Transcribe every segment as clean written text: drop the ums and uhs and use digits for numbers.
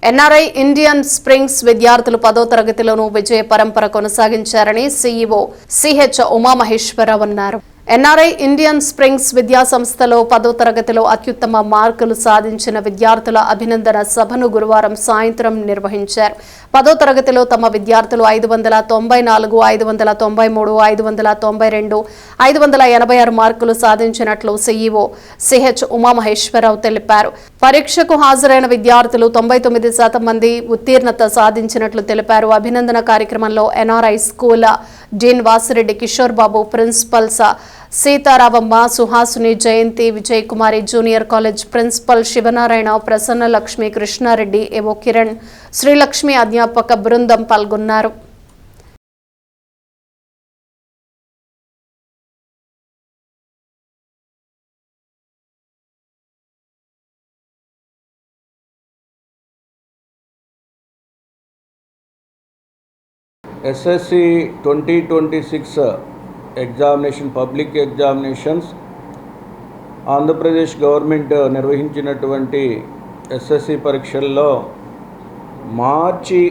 NRI Indian springs విద్యార్థులు 10వ తరగతిలోనూ విజయ పరంపర కొనసాగించారని సీఈఓ సిహెచ్ ఉమామహేశ్వరరావు అన్నారు. ఎన్ఆర్ఐ ఇండియన్ స్ప్రింగ్స్ విద్యా సంస్థలో 10వ తరగతిలో అత్యుత్తమ మార్కులు సాధించిన విద్యార్థుల అభినందన సభను గురువారం సాయంత్రం నిర్వహించారు. 10వ తరగతిలో తమ విద్యార్థులు 594, 593, 592, 586 మార్కులు సాధించినట్లు సీఈఓ సిహెచ్ ఉమామహేశ్వరరావు తెలిపారు. పరీక్షకు హాజరైన విద్యార్థులు 99% మంది ఉత్తీర్ణత సాధించినట్లు తెలిపారు. అభినందన కార్యక్రమంలో NRI school dean Vasireddy Kishore Babu, principals Seetharamamma, Suhasuni, Jayanthi, Vijay Kumari, junior college principal Sivanarayana, Prasanna Lakshmi, Krishna Reddy, AO Kiran, Srilakshmi అధ్యాపక బృందం పాల్గొన్నారు. SSC 2026 examination public examinations Andhra Pradesh government నిర్వహించినటువంటి ఎస్ఎస్సి పరీక్షల్లో మార్చి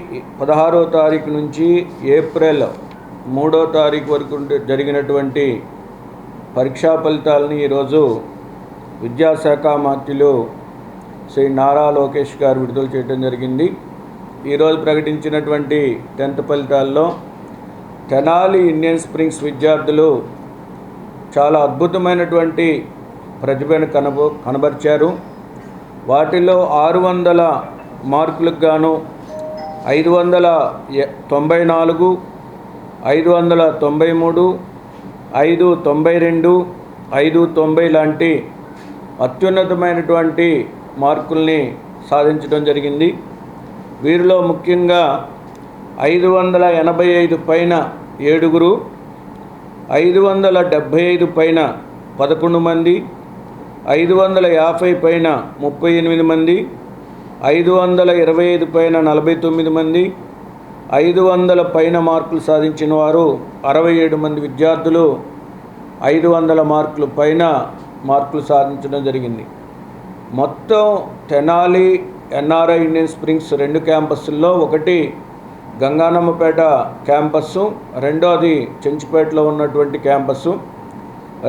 16వ తారీఖు నుంచి ఏప్రిల్ 3వ తారీఖు వరకు జరిగినటువంటి పరీక్షా ఫలితాలని ఈరోజు విద్యాశాఖ మంత్రులు శ్రీ నారా లోకేష్ గారు విడుదల చేయడం జరిగింది. ఈరోజు ప్రకటించినటువంటి 10th ఫలితాల్లో తెనాలి ఇండియన్ స్ప్రింగ్స్ విద్యార్థులు చాలా అద్భుతమైనటువంటి ప్రతిభను కనబరిచారు. వాటిలో 600 మార్కులకు గాను 594, 593, 592, 590 లాంటి అత్యున్నతమైనటువంటి మార్కుల్ని సాధించడం జరిగింది. వీరిలో ముఖ్యంగా 585 పైన 7, 575 పైన 11 మంది, 550 పైన 38 మంది, 525 పైన 49 మంది, 500 పైన మార్కులు సాధించిన వారు 67 మంది విద్యార్థులు 500 మార్కులు పైన మార్కులు సాధించడం జరిగింది. మొత్తం తెనాలి ఎన్ఆర్ఐ ఇండియన్ స్ప్రింగ్స్ 2 క్యాంపస్ల్లో, ఒకటి గంగానమ్మపేట క్యాంపస్సు, రెండోది చెంచుపేటలో ఉన్నటువంటి క్యాంపస్సు.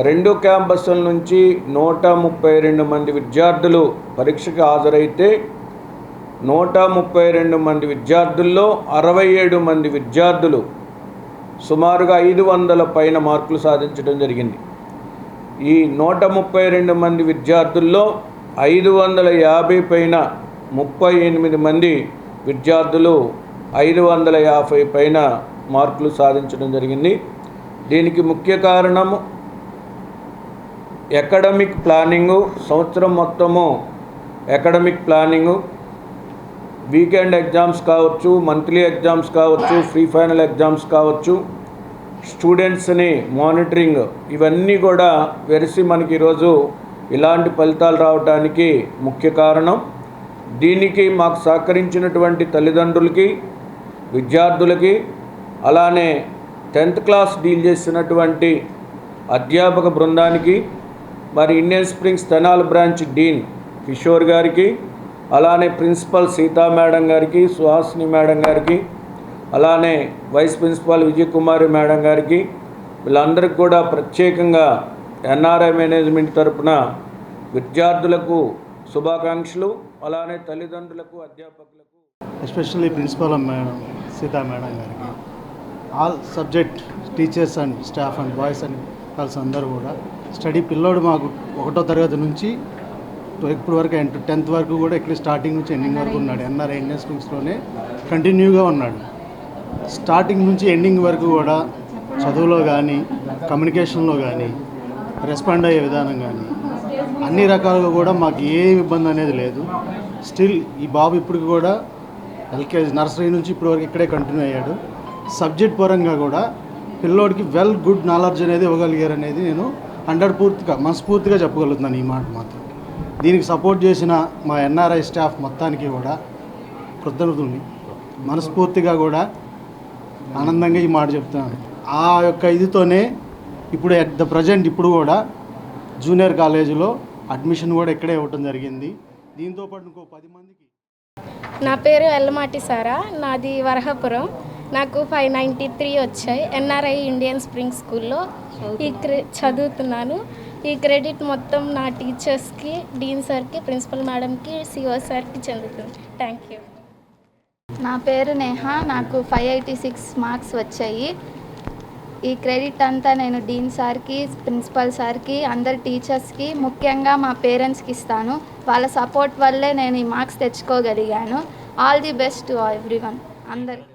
2 క్యాంపస్ల నుంచి 132 మంది విద్యార్థులు పరీక్షకు హాజరైతే 132 మంది విద్యార్థుల్లో 67 మంది విద్యార్థులు సుమారుగా 500 పైన మార్కులు సాధించడం జరిగింది. ఈ 132 మంది విద్యార్థుల్లో 550 పైన 38 మంది విద్యార్థులు 550 పైన మార్కులు సాధించడం జరిగింది. దీనికి ముఖ్య కారణం అకాడమిక్ ప్లానింగు, సంవత్సరం మొత్తము అకాడమిక్ ప్లానింగు, వీకెండ్ ఎగ్జామ్స్ కావచ్చు, మంత్లీ ఎగ్జామ్స్ కావచ్చు, ఫ్రీ ఫైనల్ ఎగ్జామ్స్ కావచ్చు, స్టూడెంట్స్ని మానిటరింగ్, ఇవన్నీ కూడా వెరిసి మనకి ఈరోజు ఇలాంటి ఫలితాలు రావడానికి ముఖ్య కారణం. దీనికి మాకు సహకరించినటువంటి తల్లిదండ్రులకి, విద్యార్థులకి, అలానే 10th క్లాస్ డీల్ చేసినటువంటి అధ్యాపక బృందానికి, మరి Indian springs Tenali branch dean Kishore గారికి, అలానే ప్రిన్సిపల్ సీతా మేడం గారికి, సుహాసిని మేడం గారికి, అలానే వైస్ ప్రిన్సిపల్ విజయ్ కుమారి మేడం గారికి, వీళ్ళందరికీ కూడా ప్రత్యేకంగా ఎన్ఆర్ఐ మేనేజ్మెంట్ తరపున విద్యార్థులకు శుభాకాంక్షలు, అలానే తల్లిదండ్రులకు, అధ్యాపకులకు, especially principal madam Seetha madam గారికి, all subject teachers and staff and boys and girls అందరూ కూడా స్టడీ పిల్లోడు మాకు 1వ తరగతి నుంచి ఇప్పుడు వరకు 10th వరకు కూడా ఇక్కడ స్టార్టింగ్ నుంచి ఎండింగ్ వరకు ఉన్నాడు. ఎన్ఆర్ఐ ఇండియన్ స్ప్రింగ్స్లోనే కంటిన్యూగా ఉన్నాడు. స్టార్టింగ్ నుంచి ఎండింగ్ వరకు కూడా చదువులో కానీ, కమ్యూనికేషన్లో కానీ, రెస్పాండ్ అయ్యే విధానం కానీ అన్ని రకాలుగా కూడా మాకు ఏ ఇబ్బంది అనేది లేదు. స్టిల్ ఈ బాబు ఇప్పటికి కూడా ఎల్కేజీ నర్సరీ నుంచి ఇప్పటి వరకు ఇక్కడే కంటిన్యూ అయ్యాడు. సబ్జెక్ట్ పరంగా కూడా పిల్లోడికి గుడ్ నాలెడ్జ్ అనేది ఇవ్వగలిగారు అనేది నేను మనస్ఫూర్తిగా చెప్పగలుగుతున్నాను ఈ మాట మాత్రం. దీనికి సపోర్ట్ చేసిన మా ఎన్ఆర్ఐ స్టాఫ్ మొత్తానికి కూడా కృతజ్ఞతలు మనస్ఫూర్తిగా కూడా ఆనందంగా ఈ మాట చెప్తున్నాను. ఆ యొక్క ఇదితోనే ఇప్పుడు అట్ ద ప్రజెంట్ ఇప్పుడు కూడా జూనియర్ కాలేజీలో అడ్మిషన్ కూడా ఇక్కడే ఇవ్వటం జరిగింది. దీంతోపాటు ఇంకో 10 మందికి నా పేరు ఎల్లమాటి సారా, నాది వరహాపురం. నాకు 593 వచ్చాయి. ఎన్ఆర్ఐ ఇండియన్ స్ప్రింగ్ స్కూల్లో చదువుతున్నాను. ఈ క్రెడిట్ మొత్తం నా టీచర్స్కి, డీన్ సార్కి, ప్రిన్సిపల్ మేడంకి, సిఓ సార్కి చెందుతుంది. Thank you. నా పేరు నేహా, నాకు 586 మార్క్స్ వచ్చాయి. ఈ క్రెడిట్ అంతా నేను డీన్ సార్కి, ప్రిన్సిపల్ సార్కి, అందరి టీచర్స్కి, ముఖ్యంగా మా పేరెంట్స్కి ఇస్తాను. వాళ్ళ సపోర్ట్ వల్లే నేను ఈ మార్క్స్ తెచ్చుకోగలిగాను. All the best to everyone అందరు.